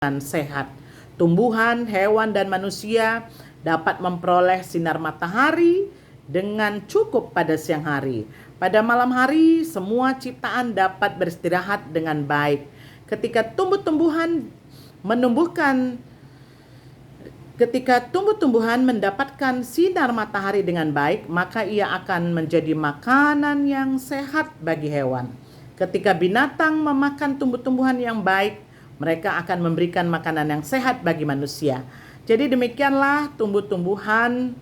sehat. Tumbuhan, hewan, dan manusia dapat memperoleh sinar matahari dengan cukup pada siang hari. Pada malam hari, semua ciptaan dapat beristirahat dengan baik. Ketika tumbuh-tumbuhan mendapatkan sinar matahari dengan baik, maka ia akan menjadi makanan yang sehat bagi hewan. Ketika binatang memakan tumbuh-tumbuhan yang baik, mereka akan memberikan makanan yang sehat bagi manusia. Jadi demikianlah tumbuh-tumbuhan.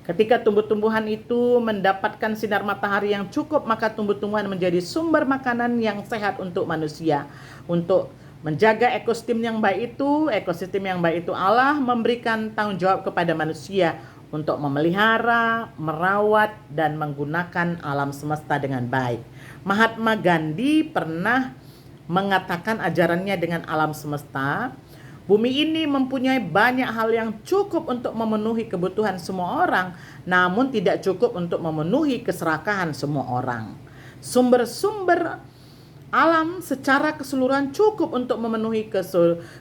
Ketika tumbuh-tumbuhan itu mendapatkan sinar matahari yang cukup, maka tumbuh-tumbuhan menjadi sumber makanan yang sehat untuk manusia. Untuk menjaga ekosistem yang baik itu Allah memberikan tanggung jawab kepada manusia untuk memelihara, merawat, dan menggunakan alam semesta dengan baik. Mahatma Gandhi pernah mengatakan ajarannya dengan alam semesta, bumi ini mempunyai banyak hal yang cukup untuk memenuhi kebutuhan semua orang, namun tidak cukup untuk memenuhi keserakahan semua orang. Sumber-sumber alam secara keseluruhan cukup untuk memenuhi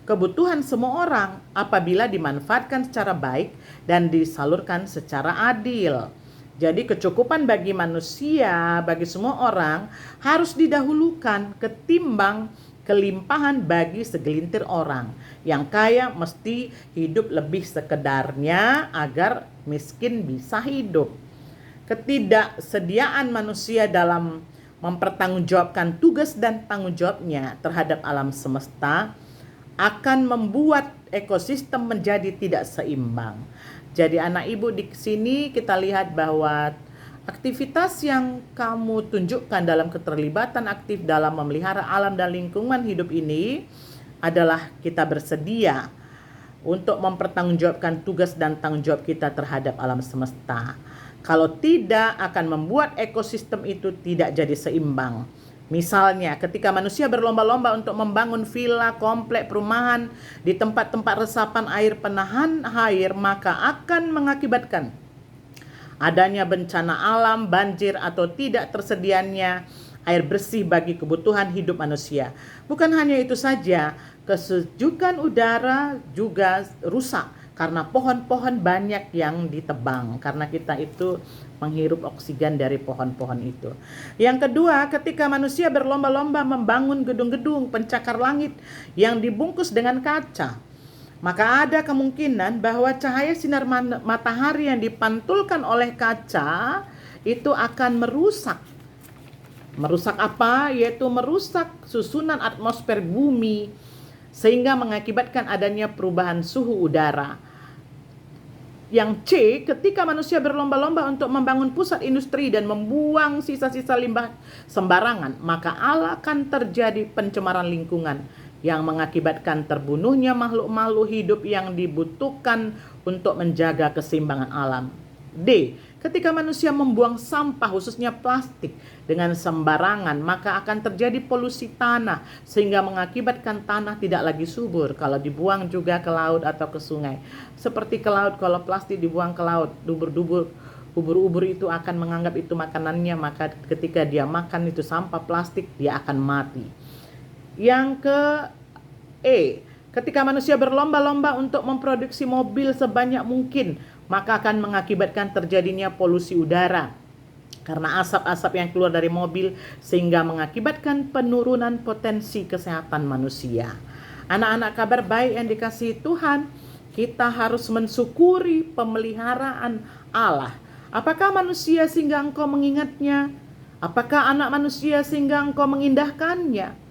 kebutuhan semua orang apabila dimanfaatkan secara baik dan disalurkan secara adil. Jadi kecukupan bagi manusia, bagi semua orang harus didahulukan ketimbang kelimpahan bagi segelintir orang. Yang kaya mesti hidup lebih sekedarnya agar miskin bisa hidup. Ketidaksediaan manusia dalam mempertanggungjawabkan tugas dan tanggung jawabnya terhadap alam semesta akan membuat ekosistem menjadi tidak seimbang. Jadi anak ibu di sini kita lihat bahwa aktivitas yang kamu tunjukkan dalam keterlibatan aktif dalam memelihara alam dan lingkungan hidup ini adalah kita bersedia untuk mempertanggungjawabkan tugas dan tanggung jawab kita terhadap alam semesta. Kalau tidak, akan membuat ekosistem itu tidak jadi seimbang. Misalnya, ketika manusia berlomba-lomba untuk membangun villa, komplek perumahan di tempat-tempat resapan air penahan air, maka akan mengakibatkan adanya bencana alam, banjir, atau tidak tersedianya air bersih bagi kebutuhan hidup manusia. Bukan hanya itu saja, kesejukan udara juga rusak karena pohon-pohon banyak yang ditebang, karena kita itu menghirup oksigen dari pohon-pohon itu. Yang kedua, ketika manusia berlomba-lomba membangun gedung-gedung pencakar langit yang dibungkus dengan kaca, maka ada kemungkinan bahwa cahaya sinar matahari yang dipantulkan oleh kaca itu akan merusak. Merusak apa? Yaitu merusak susunan atmosfer bumi, sehingga mengakibatkan adanya perubahan suhu udara. Yang C, ketika manusia berlomba-lomba untuk membangun pusat industri dan membuang sisa-sisa limbah sembarangan, maka akan terjadi pencemaran lingkungan yang mengakibatkan terbunuhnya makhluk-makhluk hidup yang dibutuhkan untuk menjaga keseimbangan alam. D, ketika manusia membuang sampah khususnya plastik dengan sembarangan, maka akan terjadi polusi tanah sehingga mengakibatkan tanah tidak lagi subur kalau dibuang juga ke laut atau ke sungai. Seperti ke laut, kalau plastik dibuang ke laut, ubur-ubur itu akan menganggap itu makanannya, maka ketika dia makan itu sampah plastik, dia akan mati. Yang ke E, ketika manusia berlomba-lomba untuk memproduksi mobil sebanyak mungkin, maka akan mengakibatkan terjadinya polusi udara karena asap-asap yang keluar dari mobil, sehingga mengakibatkan penurunan potensi kesehatan manusia. Anak-anak kabar baik yang dikasihi Tuhan, kita harus mensyukuri pemeliharaan Allah. Apakah manusia sehingga engkau mengingatnya? Apakah anak manusia sehingga engkau mengindahkannya?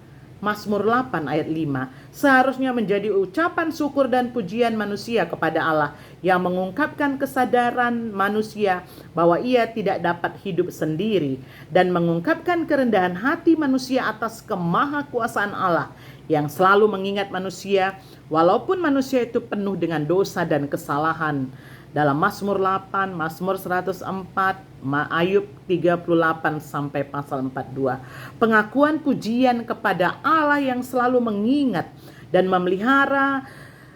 Mazmur 8 ayat 5 seharusnya menjadi ucapan syukur dan pujian manusia kepada Allah yang mengungkapkan kesadaran manusia bahwa ia tidak dapat hidup sendiri, dan mengungkapkan kerendahan hati manusia atas kemahakuasaan Allah yang selalu mengingat manusia walaupun manusia itu penuh dengan dosa dan kesalahan. Dalam Mazmur 8, Mazmur 104, Ayub 38 sampai pasal 42. Pengakuan pujian kepada Allah yang selalu mengingat dan memelihara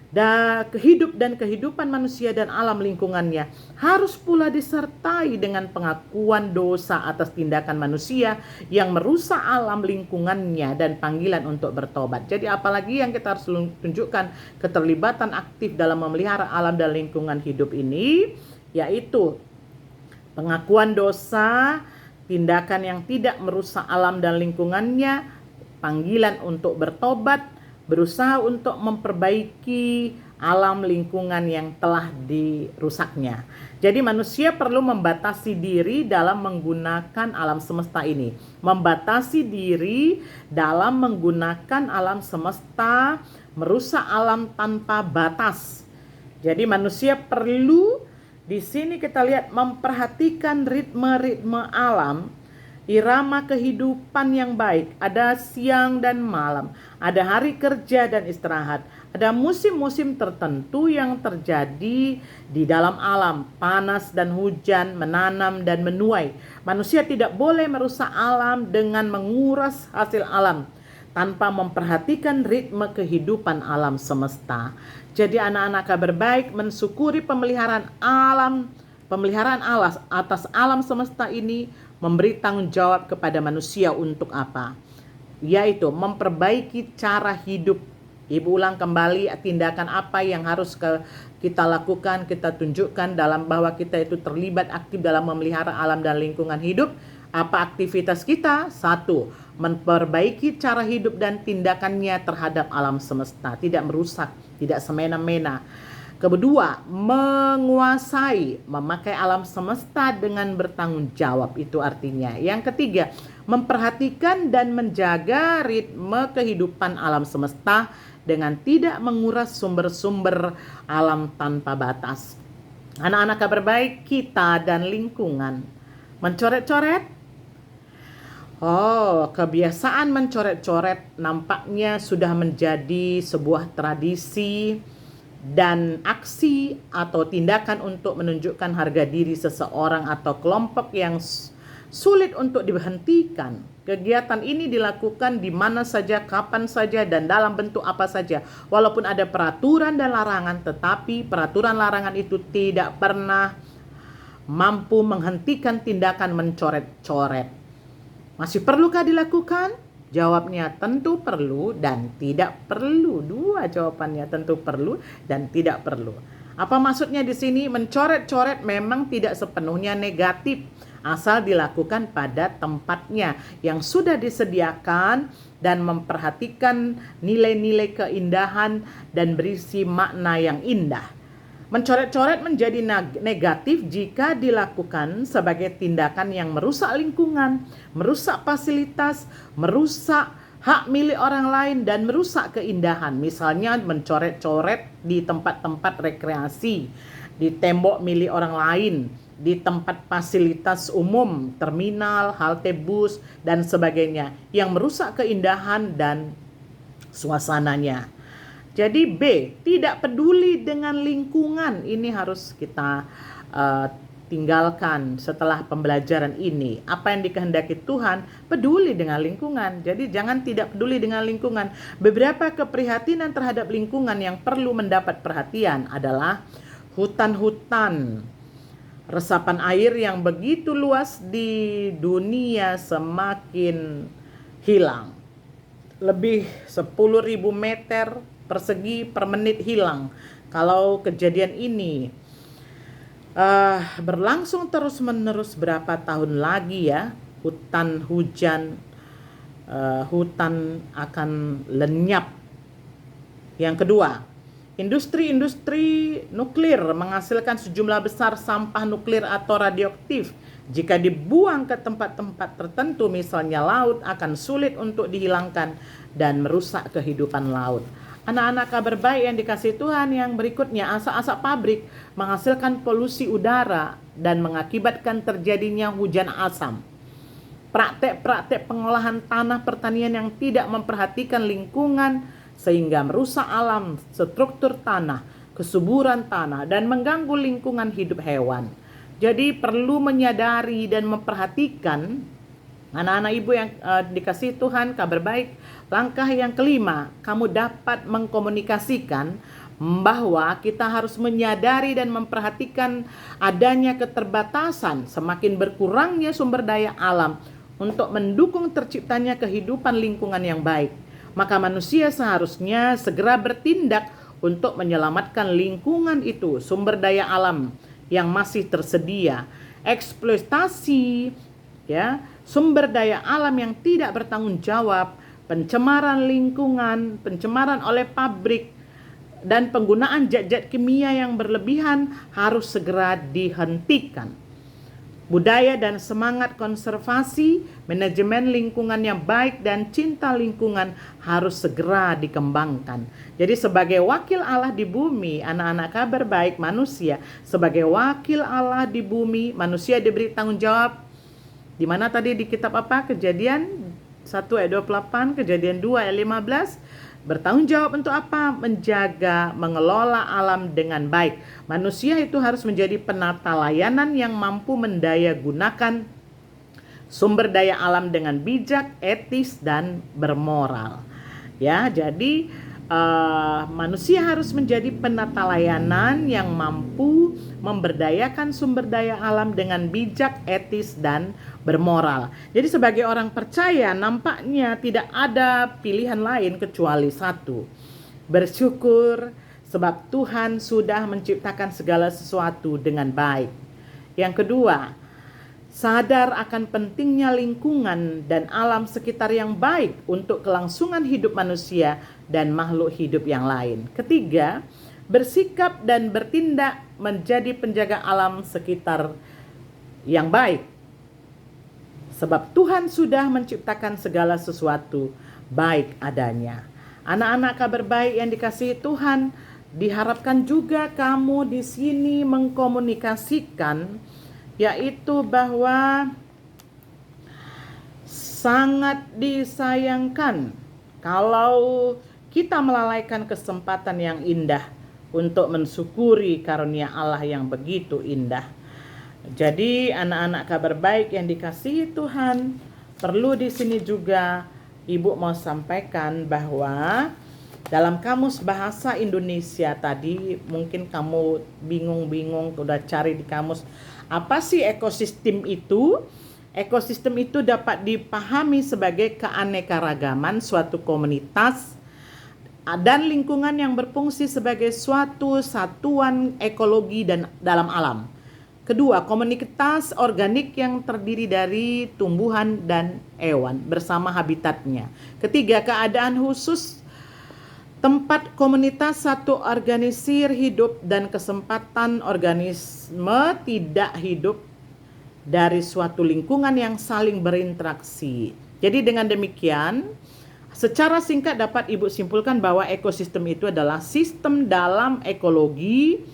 dan kehidupan manusia dan alam lingkungannya harus pula disertai dengan pengakuan dosa atas tindakan manusia yang merusak alam lingkungannya dan panggilan untuk bertobat. Jadi apalagi yang kita harus tunjukkan keterlibatan aktif dalam memelihara alam dan lingkungan hidup ini, yaitu pengakuan dosa, tindakan yang tidak merusak alam dan lingkungannya, panggilan untuk bertobat, berusaha untuk memperbaiki alam lingkungan yang telah dirusaknya. Jadi manusia perlu membatasi diri dalam menggunakan alam semesta ini. Membatasi diri dalam menggunakan alam semesta, merusak alam tanpa batas. Jadi manusia perlu, di sini kita lihat, memperhatikan ritme-ritme alam, irama kehidupan yang baik. Ada siang dan malam, ada hari kerja dan istirahat, ada musim-musim tertentu yang terjadi di dalam alam, panas dan hujan, menanam dan menuai. Manusia tidak boleh merusak alam dengan menguras hasil alam tanpa memperhatikan ritme kehidupan alam semesta. Jadi anak-anak Kabar Baik mensyukuri pemeliharaan Allah atas alam semesta ini, memberi tanggung jawab kepada manusia untuk apa? Yaitu memperbaiki cara hidup. Ibu ulang kembali, tindakan apa yang harus kita lakukan, kita tunjukkan dalam bahwa kita itu terlibat aktif dalam memelihara alam dan lingkungan hidup. Apa aktivitas kita? 1. Memperbaiki cara hidup dan tindakannya terhadap alam semesta, tidak merusak, tidak semena-mena. Kedua, menguasai, memakai alam semesta dengan bertanggung jawab, itu artinya. Yang ketiga, memperhatikan dan menjaga ritme kehidupan alam semesta dengan tidak menguras sumber-sumber alam tanpa batas. Anak-anak Kabar Baik, kita dan lingkungan. Mencoret-coret? Kebiasaan mencoret-coret nampaknya sudah menjadi sebuah tradisi dan aksi atau tindakan untuk menunjukkan harga diri seseorang atau kelompok yang sulit untuk dihentikan. Kegiatan ini dilakukan di mana saja, kapan saja, dan dalam bentuk apa saja. Walaupun ada peraturan dan larangan, tetapi peraturan larangan itu tidak pernah mampu menghentikan tindakan mencoret-coret. Masih perlukah dilakukan? Jawabnya tentu perlu dan tidak perlu. Dua jawabannya, tentu perlu dan tidak perlu. Apa maksudnya di sini? Mencoret-coret memang tidak sepenuhnya negatif, asal dilakukan pada tempatnya yang sudah disediakan dan memperhatikan nilai-nilai keindahan dan berisi makna yang indah. Mencoret-coret menjadi negatif jika dilakukan sebagai tindakan yang merusak lingkungan, merusak fasilitas, merusak hak milik orang lain, dan merusak keindahan. Misalnya mencoret-coret di tempat-tempat rekreasi, di tembok milik orang lain, di tempat fasilitas umum, terminal, halte bus, dan sebagainya, yang merusak keindahan dan suasananya. Jadi B, tidak peduli dengan lingkungan. Ini harus kita tinggalkan setelah pembelajaran ini. Apa yang dikehendaki Tuhan, peduli dengan lingkungan. Jadi jangan tidak peduli dengan lingkungan. Beberapa keprihatinan terhadap lingkungan yang perlu mendapat perhatian adalah hutan-hutan, resapan air yang begitu luas di dunia semakin hilang. Lebih 10.000 meter persegi per menit hilang. Kalau kejadian ini berlangsung terus-menerus berapa tahun lagi ya, hutan akan lenyap. Yang kedua, industri nuklir menghasilkan sejumlah besar sampah nuklir atau radioaktif. Jika dibuang ke tempat-tempat tertentu, misalnya laut, akan sulit untuk dihilangkan dan merusak kehidupan laut. Anak-anak Kabar Baik yang dikasihi Tuhan, yang berikutnya, asap-asap pabrik menghasilkan polusi udara dan mengakibatkan terjadinya hujan asam. Praktek-praktek pengolahan tanah pertanian yang tidak memperhatikan lingkungan sehingga merusak alam, struktur tanah, kesuburan tanah, dan mengganggu lingkungan hidup hewan. Jadi perlu menyadari dan memperhatikan, anak-anak ibu yang dikasihi Tuhan, Kabar Baik. Langkah yang kelima, kamu dapat mengkomunikasikan bahwa kita harus menyadari dan memperhatikan adanya keterbatasan, semakin berkurangnya sumber daya alam untuk mendukung terciptanya kehidupan lingkungan yang baik. Maka manusia seharusnya segera bertindak untuk menyelamatkan lingkungan itu, sumber daya alam yang masih tersedia. Eksploitasi sumber daya alam yang tidak bertanggung jawab, pencemaran lingkungan, pencemaran oleh pabrik, dan penggunaan zat-zat kimia yang berlebihan harus segera dihentikan. Budaya dan semangat konservasi, manajemen lingkungan yang baik, dan cinta lingkungan harus segera dikembangkan. Jadi sebagai wakil Allah di bumi, anak-anak Kabar Baik manusia, sebagai wakil Allah di bumi, manusia diberi tanggung jawab. Di mana tadi di kitab apa? Kejadian 1 ayat 28, Kejadian 2 ayat 15. Bertanggung jawab untuk apa? Menjaga, mengelola alam dengan baik. Manusia itu harus menjadi penata layanan yang mampu mendaya gunakan sumber daya alam dengan bijak, etis, dan bermoral. Jadi manusia harus menjadi penata layanan yang mampu memberdayakan sumber daya alam dengan bijak, etis, dan bermoral. Jadi sebagai orang percaya nampaknya tidak ada pilihan lain kecuali satu: bersyukur sebab Tuhan sudah menciptakan segala sesuatu dengan baik. Yang kedua, sadar akan pentingnya lingkungan dan alam sekitar yang baik untuk kelangsungan hidup manusia dan makhluk hidup yang lain. Ketiga, bersikap dan bertindak menjadi penjaga alam sekitar yang baik. Sebab Tuhan sudah menciptakan segala sesuatu baik adanya. Anak-anak Kabar Baik yang dikasihi Tuhan, diharapkan juga kamu di sini mengkomunikasikan, yaitu bahwa sangat disayangkan kalau kita melalaikan kesempatan yang indah untuk mensyukuri karunia Allah yang begitu indah. Jadi anak-anak Kabar Baik yang dikasihi Tuhan, perlu di sini juga Ibu mau sampaikan bahwa dalam Kamus Bahasa Indonesia tadi, mungkin kamu bingung-bingung udah cari di kamus, apa sih ekosistem itu? Ekosistem itu dapat dipahami sebagai keanekaragaman suatu komunitas dan lingkungan yang berfungsi sebagai suatu satuan ekologi dan dalam alam. Kedua, komunitas organik yang terdiri dari tumbuhan dan hewan bersama habitatnya. Ketiga, keadaan khusus tempat komunitas satu organisir hidup dan kesempatan organisme tidak hidup dari suatu lingkungan yang saling berinteraksi. Jadi dengan demikian, secara singkat dapat Ibu simpulkan bahwa ekosistem itu adalah sistem dalam ekologi,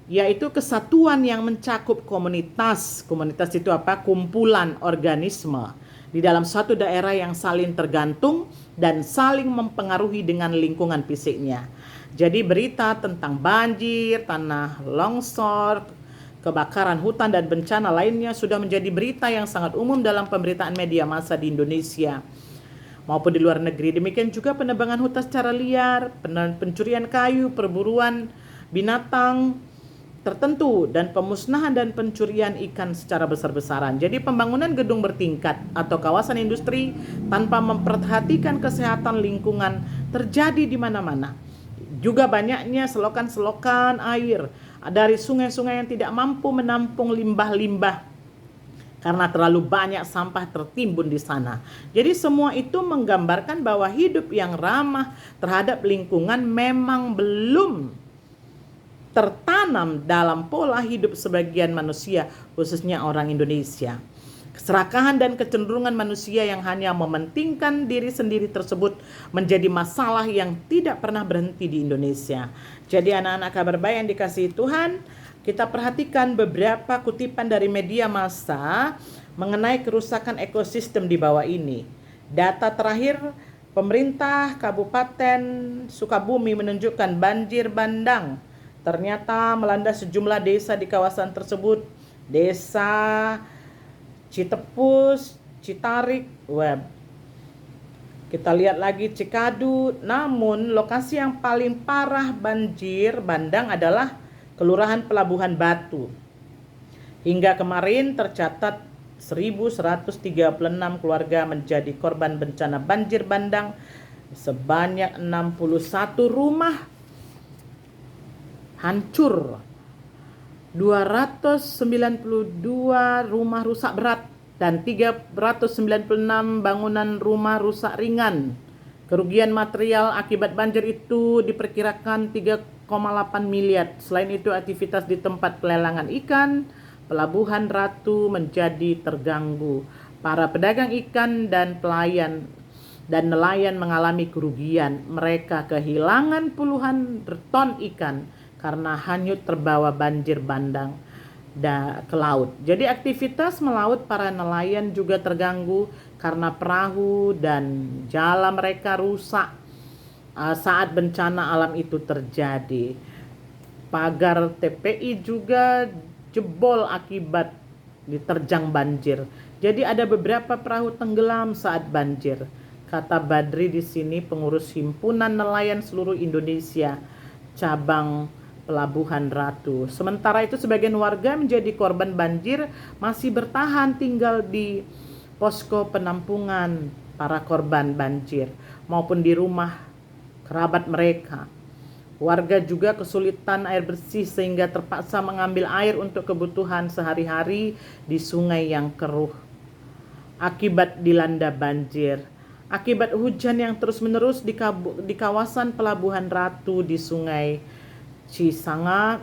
yaitu kesatuan yang mencakup komunitas. Komunitas itu apa? Kumpulan organisme di dalam suatu daerah yang saling tergantung dan saling mempengaruhi dengan lingkungan fisiknya. Jadi berita tentang banjir, tanah longsor, kebakaran hutan dan bencana lainnya sudah menjadi berita yang sangat umum dalam pemberitaan media massa di Indonesia maupun di luar negeri. Demikian juga penebangan hutan secara liar, pencurian kayu, perburuan binatang tertentu, dan pemusnahan dan pencurian ikan secara besar-besaran. Jadi pembangunan gedung bertingkat atau kawasan industri tanpa memperhatikan kesehatan lingkungan terjadi di mana-mana. Juga banyaknya selokan-selokan air dari sungai-sungai yang tidak mampu menampung limbah-limbah karena terlalu banyak sampah tertimbun di sana. Jadi semua itu menggambarkan bahwa hidup yang ramah terhadap lingkungan memang belum tertanam dalam pola hidup sebagian manusia, khususnya orang Indonesia. Keserakahan dan kecenderungan manusia yang hanya mementingkan diri sendiri tersebut menjadi masalah yang tidak pernah berhenti di Indonesia. Jadi anak-anak Kabar Baik yang dikasihi Tuhan, kita perhatikan beberapa kutipan dari media massa mengenai kerusakan ekosistem di bawah ini. Data terakhir pemerintah Kabupaten Sukabumi menunjukkan banjir bandang ternyata melanda sejumlah desa di kawasan tersebut. Desa Citepus, Citarik, Kita lihat lagi Cikadu, namun lokasi yang paling parah banjir bandang adalah Kelurahan Pelabuhan Batu. Hingga kemarin tercatat 1.136 keluarga menjadi korban bencana banjir bandang, sebanyak 61 rumah hancur, 292 rumah rusak berat, dan 396 bangunan rumah rusak ringan. Kerugian material akibat banjir itu diperkirakan 3,8 miliar. Selain itu, aktivitas di tempat pelelangan ikan Pelabuhan Ratu menjadi terganggu. Para pedagang ikan dan nelayan mengalami kerugian. Mereka kehilangan puluhan ton ikan karena hanyut terbawa banjir bandang ke laut. Jadi aktivitas melaut para nelayan juga terganggu karena perahu dan jala mereka rusak saat bencana alam itu terjadi. Pagar TPI juga jebol akibat diterjang banjir. Jadi ada beberapa perahu tenggelam saat banjir. Kata Badri di sini, pengurus Himpunan Nelayan Seluruh Indonesia cabang Pelabuhan Ratu. Sementara itu sebagian warga menjadi korban banjir masih bertahan tinggal di posko penampungan para korban banjir maupun di rumah kerabat mereka. Warga juga kesulitan air bersih sehingga terpaksa mengambil air untuk kebutuhan sehari-hari di sungai yang keruh akibat dilanda banjir. Akibat hujan yang terus-menerus di kawasan Pelabuhan Ratu di Sungai Cisanga,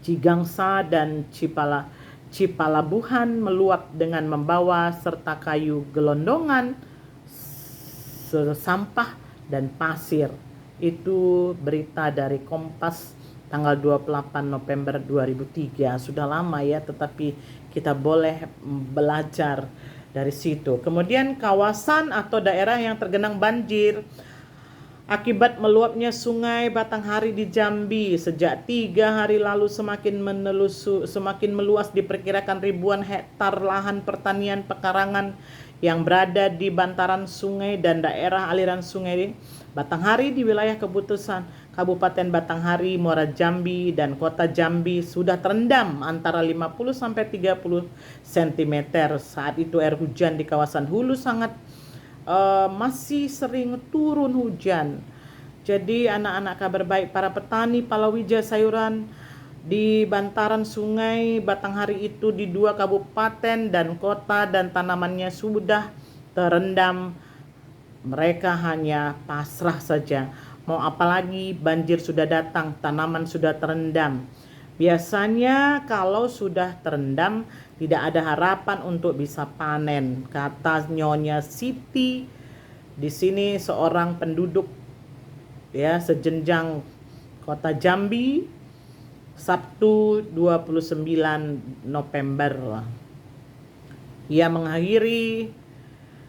Cigangsa, dan Cipalabuhan meluap dengan membawa serta kayu gelondongan, sampah, dan pasir. Itu berita dari Kompas tanggal 28 November 2003. Sudah lama ya, tetapi kita boleh belajar dari situ. Kemudian kawasan atau daerah yang tergenang banjir akibat meluapnya Sungai Batanghari di Jambi sejak 3 hari lalu semakin meluas. Diperkirakan ribuan hektar lahan pertanian pekarangan yang berada di bantaran sungai dan daerah aliran sungai Batanghari di wilayah Kabupaten Batanghari, Muara Jambi, dan Kota Jambi sudah terendam antara 50 sampai 30 cm. Saat itu air hujan di kawasan hulu masih sering turun hujan. Jadi anak-anak kabar baik, para petani palawija sayuran di bantaran sungai Batanghari itu di 2 kabupaten dan kota dan tanamannya sudah terendam. Mereka hanya pasrah saja. Mau apalagi, banjir sudah datang, tanaman sudah terendam. Biasanya kalau sudah terendam tidak ada harapan untuk bisa panen, kata Nyonya Siti. Di sini seorang penduduk ya sejenjang Kota Jambi, Sabtu 29 November. Ia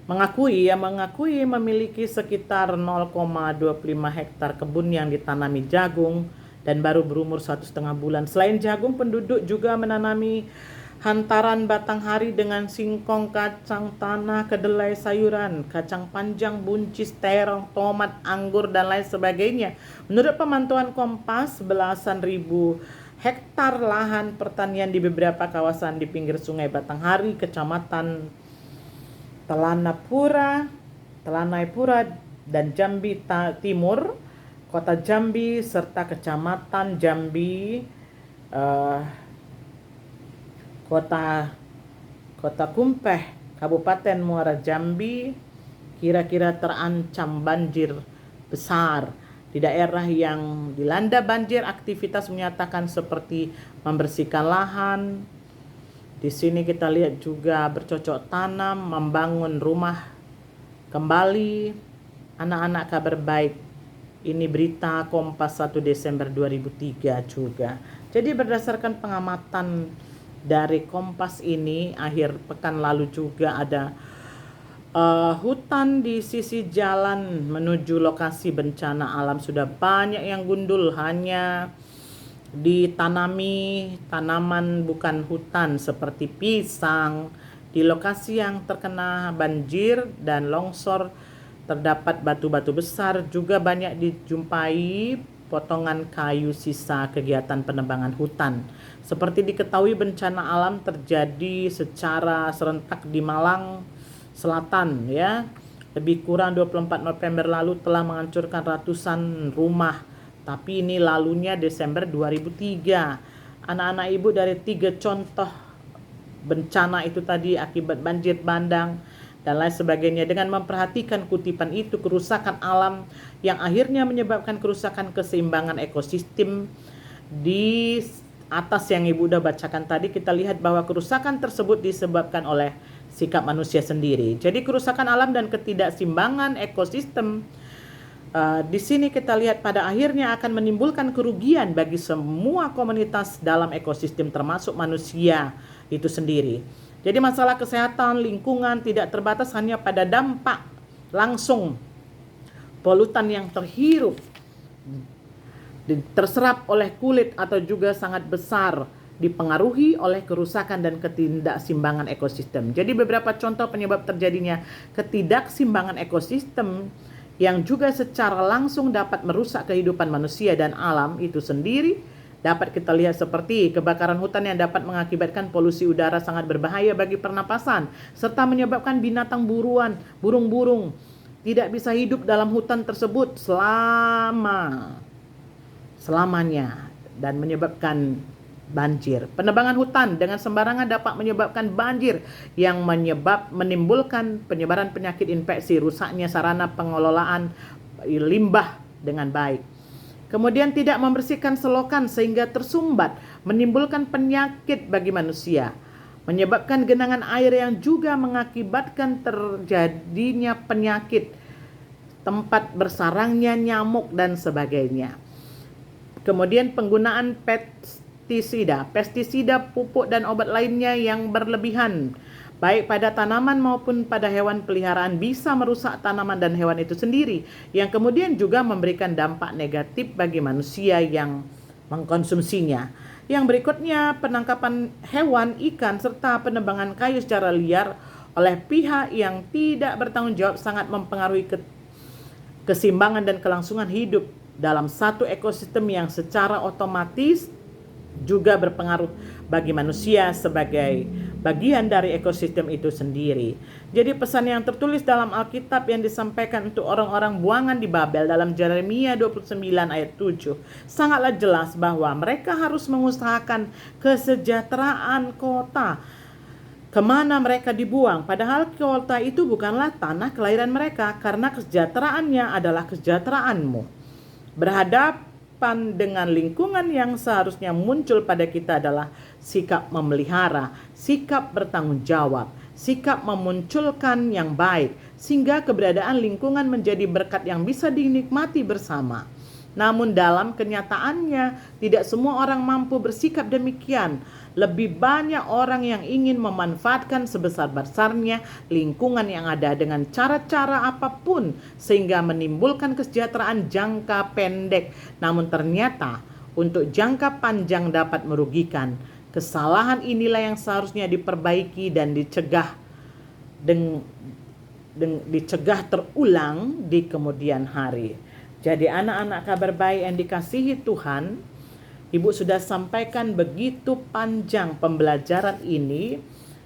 mengakui memiliki sekitar 0,25 hektar kebun yang ditanami jagung dan baru berumur 1,5 bulan. Selain jagung, penduduk juga menanami hantaran Batanghari dengan singkong, kacang tanah, kedelai, sayuran, kacang panjang, buncis, terong, tomat, anggur, dan lain sebagainya. Menurut pemantauan Kompas, belasan ribu hektar lahan pertanian di beberapa kawasan di pinggir Sungai Batanghari, Kecamatan Telanai Pura dan Jambi Timur, Kota Jambi, serta Kecamatan Jambi, Kota Kumpeh, Kabupaten Muara Jambi, kira-kira terancam banjir besar. Di daerah yang dilanda banjir, aktivitas menyatakan seperti membersihkan lahan. Di sini kita lihat juga bercocok tanam, membangun rumah kembali. Anak-anak kabar baik, ini berita Kompas 1 Desember 2003 juga. Jadi berdasarkan pengamatan dari Kompas ini, akhir pekan lalu juga ada hutan di sisi jalan menuju lokasi bencana alam sudah banyak yang gundul, hanya ditanami tanaman bukan hutan seperti pisang. Di lokasi yang terkena banjir dan longsor terdapat batu-batu besar, juga banyak dijumpai potongan kayu sisa kegiatan penebangan hutan. Seperti diketahui, bencana alam terjadi secara serentak di Malang Selatan ya. Lebih kurang 24 November lalu telah menghancurkan ratusan rumah. Tapi ini lalunya Desember 2003. Anak-anak ibu, dari 3 contoh bencana itu tadi akibat banjir bandang dan lain sebagainya, dengan memperhatikan kutipan itu, kerusakan alam yang akhirnya menyebabkan kerusakan keseimbangan ekosistem di atas yang ibu udah bacakan tadi, kita lihat bahwa kerusakan tersebut disebabkan oleh sikap manusia sendiri. Jadi kerusakan alam dan ketidakseimbangan ekosistem di sini kita lihat pada akhirnya akan menimbulkan kerugian bagi semua komunitas dalam ekosistem, termasuk manusia itu sendiri. Jadi masalah kesehatan lingkungan tidak terbatas hanya pada dampak langsung polutan yang terhirup, terserap oleh kulit, atau juga sangat besar dipengaruhi oleh kerusakan dan ketidakseimbangan ekosistem. Jadi beberapa contoh penyebab terjadinya ketidakseimbangan ekosistem yang juga secara langsung dapat merusak kehidupan manusia dan alam itu sendiri dapat kita lihat seperti kebakaran hutan yang dapat mengakibatkan polusi udara sangat berbahaya bagi pernapasan, serta menyebabkan binatang buruan, burung-burung tidak bisa hidup dalam hutan tersebut selamanya dan menyebabkan banjir. Penebangan hutan dengan sembarangan dapat menyebabkan banjir yang menimbulkan penyebaran penyakit infeksi, rusaknya sarana pengelolaan limbah dengan baik. Kemudian tidak membersihkan selokan sehingga tersumbat, menimbulkan penyakit bagi manusia, menyebabkan genangan air yang juga mengakibatkan terjadinya penyakit, tempat bersarangnya nyamuk dan sebagainya. Kemudian penggunaan pestisida, pupuk dan obat lainnya yang berlebihan, baik pada tanaman maupun pada hewan peliharaan, bisa merusak tanaman dan hewan itu sendiri, yang kemudian juga memberikan dampak negatif bagi manusia yang mengkonsumsinya. Yang berikutnya, penangkapan hewan, ikan, serta penebangan kayu secara liar oleh pihak yang tidak bertanggung jawab sangat mempengaruhi keseimbangan dan kelangsungan hidup dalam satu ekosistem yang secara otomatis juga berpengaruh bagi manusia sebagai bagian dari ekosistem itu sendiri. Jadi pesan yang tertulis dalam Alkitab yang disampaikan untuk orang-orang buangan di Babel dalam Yeremia 29 ayat 7 sangatlah jelas bahwa mereka harus mengusahakan kesejahteraan kota kemana mereka dibuang. Padahal kota itu bukanlah tanah kelahiran mereka, karena kesejahteraannya adalah kesejahteraanmu. Berhadapan dengan lingkungan yang seharusnya muncul pada kita adalah sikap memelihara, sikap bertanggung jawab, sikap memunculkan yang baik, sehingga keberadaan lingkungan menjadi berkat yang bisa dinikmati bersama. Namun dalam kenyataannya tidak semua orang mampu bersikap demikian. Lebih banyak orang yang ingin memanfaatkan sebesar-besarnya lingkungan yang ada dengan cara-cara apapun sehingga menimbulkan kesejahteraan jangka pendek. Namun ternyata untuk jangka panjang dapat merugikan. Kesalahan inilah yang seharusnya diperbaiki dan dicegah terulang di kemudian hari. Jadi anak-anak kabar baik yang dikasihi Tuhan, Ibu sudah sampaikan begitu panjang pembelajaran ini,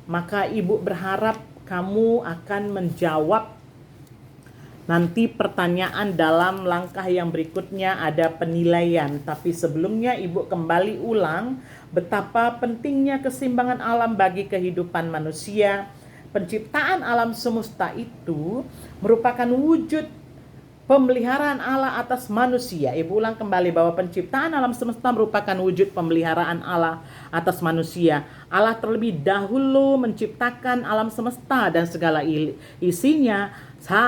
maka Ibu berharap kamu akan menjawab nanti pertanyaan dalam langkah yang berikutnya, ada penilaian. Tapi sebelumnya Ibu kembali ulang betapa pentingnya keseimbangan alam bagi kehidupan manusia. Penciptaan alam semesta itu merupakan wujud pemeliharaan Allah atas manusia. Ibu ulang kembali bahwa penciptaan alam semesta merupakan wujud pemeliharaan Allah atas manusia. Allah terlebih dahulu menciptakan alam semesta dan segala isinya,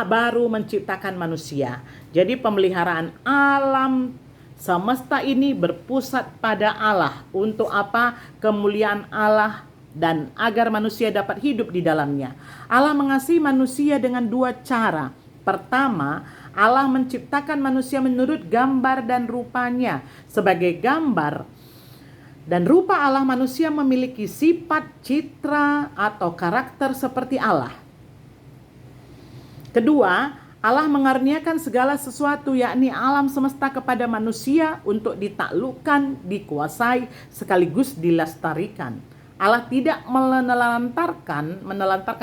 baru menciptakan manusia. Jadi pemeliharaan alam semesta ini berpusat pada Allah. Untuk apa? Kemuliaan Allah dan agar manusia dapat hidup di dalamnya. Allah mengasihi manusia dengan 2 cara. Pertama, Allah menciptakan manusia menurut gambar dan rupanya. Sebagai gambar dan rupa Allah, manusia memiliki sifat, citra, atau karakter seperti Allah. Kedua, Allah mengaruniakan segala sesuatu, yakni alam semesta, kepada manusia untuk ditaklukkan, dikuasai, sekaligus dilestarikan. Allah tidak menelantarkan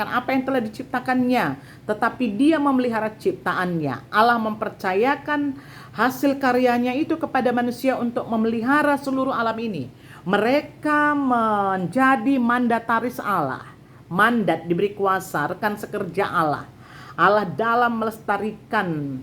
apa yang telah diciptakannya, tetapi Dia memelihara ciptaannya. Allah mempercayakan hasil karyanya itu kepada manusia untuk memelihara seluruh alam ini. Mereka menjadi mandataris Allah. Mandat, diberi kuasa, rekan sekerja Allah. Allah dalam melestarikan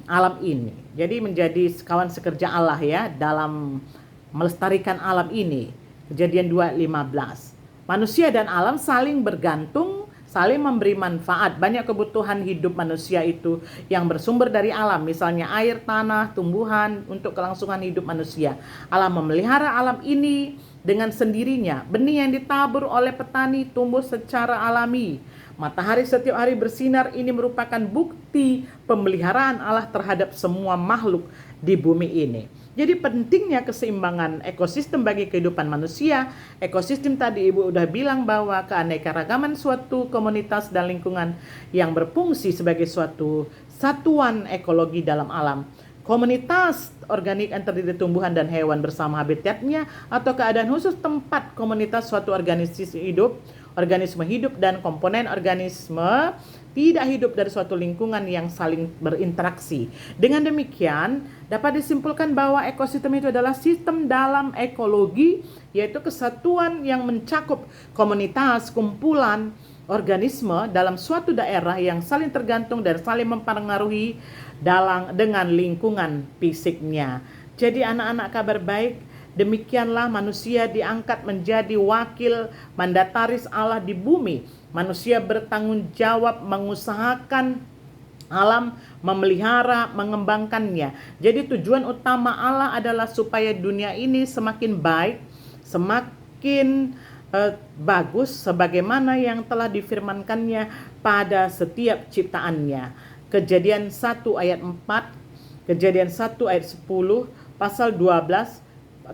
alam ini. Jadi menjadi kawan sekerja Allah ya dalam melestarikan alam ini. Kejadian 2:15. Manusia dan alam saling bergantung, saling memberi manfaat. Banyak kebutuhan hidup manusia itu yang bersumber dari alam, misalnya air, tanah, tumbuhan, untuk kelangsungan hidup manusia. Allah memelihara alam ini dengan sendirinya. Benih yang ditabur oleh petani tumbuh secara alami. Matahari setiap hari bersinar, ini merupakan bukti pemeliharaan Allah terhadap semua makhluk di bumi ini. Jadi pentingnya keseimbangan ekosistem bagi kehidupan manusia. Ekosistem tadi Ibu udah bilang bahwa keanekaragaman suatu komunitas dan lingkungan yang berfungsi sebagai suatu satuan ekologi dalam alam. Komunitas organik yang terdiri tumbuhan dan hewan bersama habitatnya atau keadaan khusus tempat komunitas suatu organisme hidup dan komponen organisme tidak hidup dari suatu lingkungan yang saling berinteraksi. Dengan demikian, dapat disimpulkan bahwa ekosistem itu adalah sistem dalam ekologi, yaitu kesatuan yang mencakup komunitas, kumpulan organisme dalam suatu daerah yang saling tergantung dan saling mempengaruhi dengan lingkungan fisiknya. Jadi anak-anak kabar baik, demikianlah manusia diangkat menjadi wakil mandataris Allah di bumi. Manusia bertanggung jawab mengusahakan alam, memelihara, mengembangkannya. Jadi tujuan utama Allah adalah supaya dunia ini semakin baik, semakin bagus sebagaimana yang telah difirmankannya pada setiap ciptaannya. Kejadian 1 ayat 4, Kejadian 1 ayat 10, pasal 12,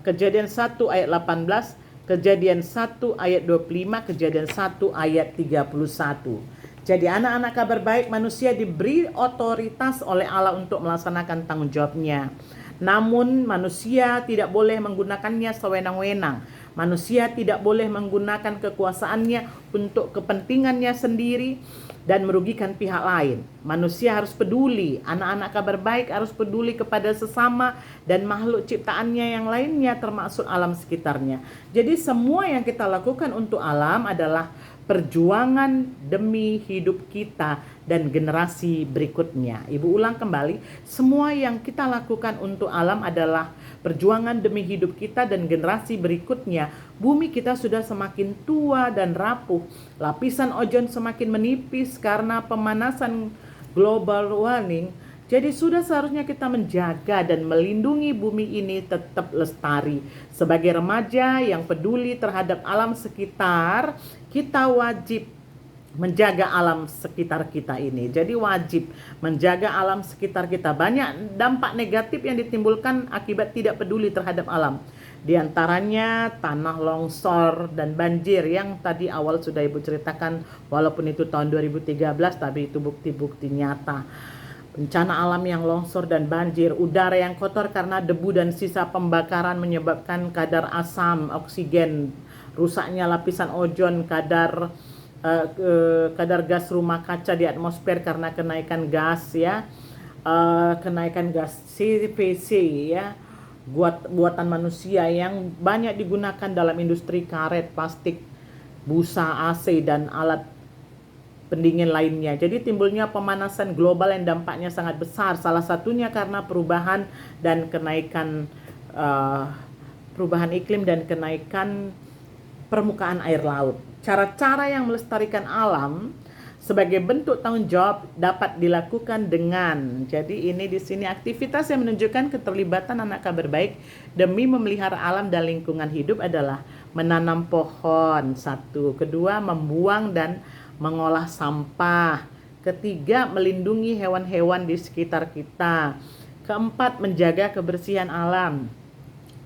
Kejadian 1 ayat 18, Kejadian 1 ayat 25, Kejadian 1 ayat 31. Jadi anak-anak kabar baik, manusia diberi otoritas oleh Allah untuk melaksanakan tanggung jawabnya. Namun manusia tidak boleh menggunakannya sewenang-wenang. Manusia tidak boleh menggunakan kekuasaannya untuk kepentingannya sendiri dan merugikan pihak lain. Manusia harus peduli, anak-anak kabar baik harus peduli kepada sesama dan makhluk ciptaannya yang lainnya termasuk alam sekitarnya. Jadi semua yang kita lakukan untuk alam adalah perjuangan demi hidup kita dan generasi berikutnya. Ibu ulang kembali, semua yang kita lakukan untuk alam adalah perjuangan demi hidup kita dan generasi berikutnya. Bumi kita sudah semakin tua dan rapuh. Lapisan ozon semakin menipis karena pemanasan global warming. Jadi sudah seharusnya kita menjaga dan melindungi bumi ini tetap lestari. Sebagai remaja yang peduli terhadap alam sekitar, kita wajib menjaga alam sekitar kita ini. Jadi wajib menjaga alam sekitar kita. Banyak dampak negatif yang ditimbulkan akibat tidak peduli terhadap alam. Di antaranya tanah longsor dan banjir yang tadi awal sudah Ibu ceritakan, walaupun itu tahun 2013 tapi itu bukti-bukti nyata. Bencana alam yang longsor dan banjir, udara yang kotor karena debu dan sisa pembakaran menyebabkan kadar asam, oksigen, rusaknya lapisan ozon, kadar gas rumah kaca di atmosfer karena kenaikan gas ya, kenaikan gas CVC ya, buatan manusia yang banyak digunakan dalam industri karet, plastik, busa, AC dan alat pendingin lainnya. Jadi timbulnya pemanasan global yang dampaknya sangat besar. Salah satunya karena perubahan iklim dan kenaikan permukaan air laut. Cara-cara yang melestarikan alam sebagai bentuk tanggung jawab dapat dilakukan dengan, jadi ini di sini aktivitas yang menunjukkan keterlibatan anak kabar baik demi memelihara alam dan lingkungan hidup adalah menanam pohon, satu. Kedua, membuang dan mengolah sampah. Ketiga, melindungi hewan-hewan di sekitar kita. Keempat, menjaga kebersihan alam.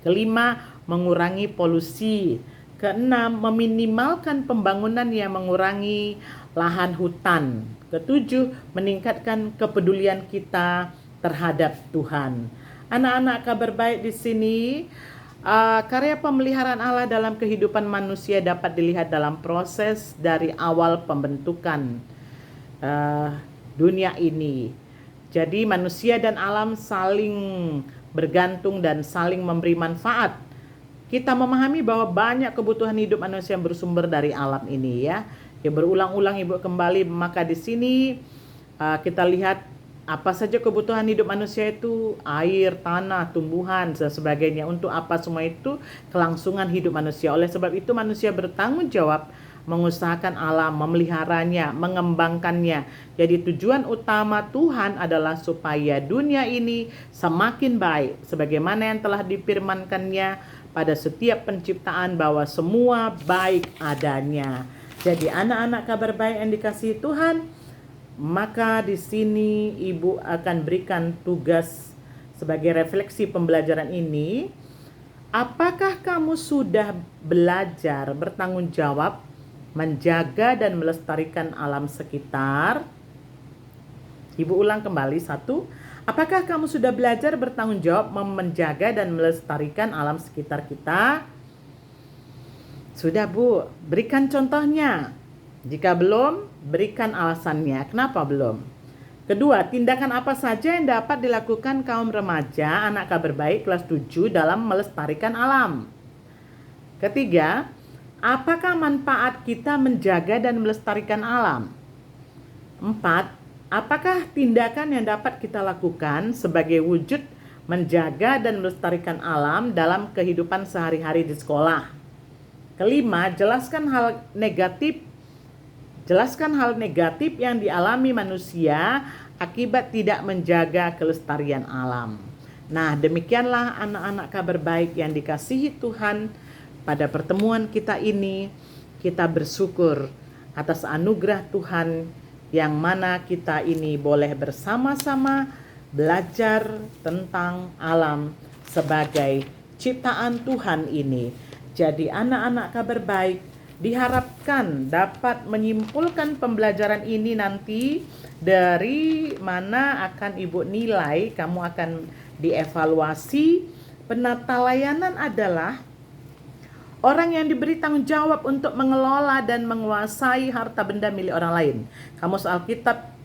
Kelima, mengurangi polusi. Keenam, meminimalkan pembangunan yang mengurangi lahan hutan. Ketujuh, meningkatkan kepedulian kita terhadap Tuhan. Anak-anak kabar baik di sini, karya pemeliharaan Allah dalam kehidupan manusia dapat dilihat dalam proses dari awal pembentukan dunia ini. Jadi manusia dan alam saling bergantung dan saling memberi manfaat. Kita memahami bahwa banyak kebutuhan hidup manusia yang bersumber dari alam ini ya. Ya berulang-ulang Ibu kembali, maka di sini kita lihat apa saja kebutuhan hidup manusia itu, air, tanah, tumbuhan, dan sebagainya. Untuk apa semua itu? Kelangsungan hidup manusia. Oleh sebab itu manusia bertanggung jawab mengusahakan alam, memeliharanya, mengembangkannya. Jadi tujuan utama Tuhan adalah supaya dunia ini semakin baik, sebagaimana yang telah difirmankannya pada setiap penciptaan bahwa semua baik adanya. Jadi anak-anak kabar baik yang dikasihi Tuhan, maka di sini Ibu akan berikan tugas sebagai refleksi pembelajaran ini. Apakah kamu sudah belajar bertanggung jawab menjaga dan melestarikan alam sekitar? Ibu ulang kembali. 1. Apakah kamu sudah belajar bertanggung jawab menjaga dan melestarikan alam sekitar kita? Sudah Bu, berikan contohnya. Jika belum, berikan alasannya. Kenapa belum? Kedua, tindakan apa saja yang dapat dilakukan kaum remaja anak kabar baik kelas 7 dalam melestarikan alam? Ketiga, apakah manfaat kita menjaga dan melestarikan alam? 4. Apakah tindakan yang dapat kita lakukan sebagai wujud menjaga dan melestarikan alam dalam kehidupan sehari-hari di sekolah? Kelima, jelaskan hal negatif yang dialami manusia akibat tidak menjaga kelestarian alam. Nah, demikianlah anak-anak kabar baik yang dikasihi Tuhan. Pada pertemuan kita ini, kita bersyukur atas anugerah Tuhan yang mana kita ini boleh bersama-sama belajar tentang alam sebagai ciptaan Tuhan ini. Jadi anak-anak kabar baik diharapkan dapat menyimpulkan pembelajaran ini nanti dari mana akan Ibu nilai, kamu akan dievaluasi. Penata layanan adalah orang yang diberi tanggung jawab untuk mengelola dan menguasai harta benda milik orang lain. Kamus Alkitab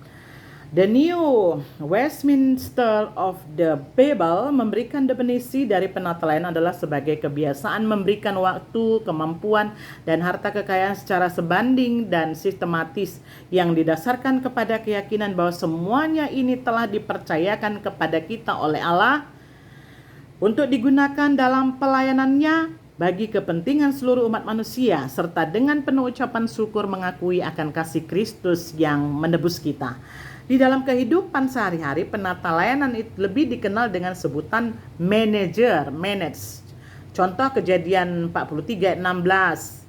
The New Westminster of the Bible memberikan definisi dari penata layanan adalah sebagai kebiasaan memberikan waktu, kemampuan, dan harta kekayaan secara sebanding dan sistematis yang didasarkan kepada keyakinan bahwa semuanya ini telah dipercayakan kepada kita oleh Allah untuk digunakan dalam pelayanannya bagi kepentingan seluruh umat manusia, serta dengan penuh ucapan syukur mengakui akan kasih Kristus yang menebus kita. Di dalam kehidupan sehari-hari, penata layanan itu lebih dikenal dengan sebutan manage. Contoh Kejadian 43 ayat 16.